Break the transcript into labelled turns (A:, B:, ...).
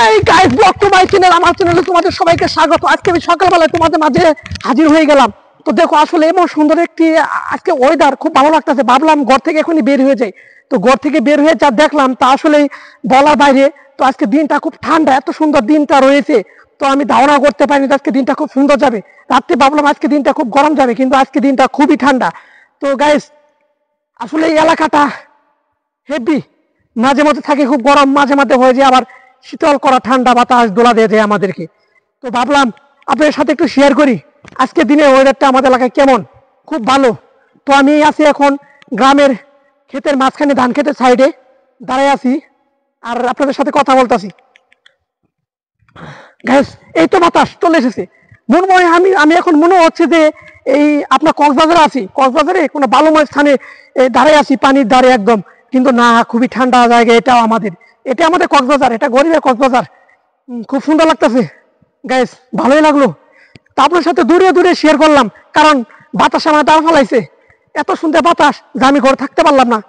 A: এই guys, blog to my channel, আমার চ্যানেলে তোমাদের সবাইকে স্বাগত। আজকে আমি সকালবেলায় তোমাদের মাঝে হাজির হয়ে গেলাম। তো দেখো, আসলে এমন সুন্দর একটি আজকে ওয়েদার, খুব ভালো লাগতেছে। ভাবলাম ঘর থেকে এখনই বের হয়ে যাই। তো ঘর থেকে বের হয়ে যা দেখলাম তা আসলে বলার বাইরে। তো আজকে দিনটা খুব ঠান্ডা, এত সুন্দর দিনটা রয়েছে। তো আমি ধারণা করতে পারিনি আজকে দিনটা খুব সুন্দর যাবে। রাত্রে ভাবলাম আজকে দিনটা খুব গরম যাবে, কিন্তু আজকে দিনটা খুবই ঠান্ডা। তো গাইস, আসলে এই এলাকাটা হেভি, মাঝে মধ্যে থাকে খুব গরম, মাঝে মাঝে হয়ে যায় আবার শীতল করা ঠান্ডা বাতাস দোলা দিয়ে যায় আমাদেরকে। তো ভাবলাম আপনাদের সাথে একটু শেয়ার করি আজকে দিনে ওয়েদারটা আমাদের এলাকায় কেমন। খুব ভালো। তো আমি আছি এখন গ্রামের ক্ষেতের মাঝখানে, ধান ক্ষেতের সাইডে দাঁড়ায় আছি আর আপনাদের সাথে কথা বলতেছি। গ্যাস, এই তো বাতাস চলে এসেছে। মনে হয় আমি এখন মনে হচ্ছে যে এই আপনার কক্সবাজারে আছি, কক্সবাজারে কোনো বালুময় স্থানে দাঁড়ায় আছি, পানির ধারে একদম। কিন্তু না, খুবই ঠান্ডা জায়গা। এটা আমাদের কক্সবাজার, এটা গরিবের কক্সবাজার। খুব সুন্দর লাগতেছে গাইস, ভালোই লাগলো। তা আপনার সাথে দূরে দূরে শেয়ার করলাম, কারণ বাতাস আমার দাঁড় ফেলাইছে। এত সুন্দর বাতাস যে আমি ঘরে থাকতে পারলাম না।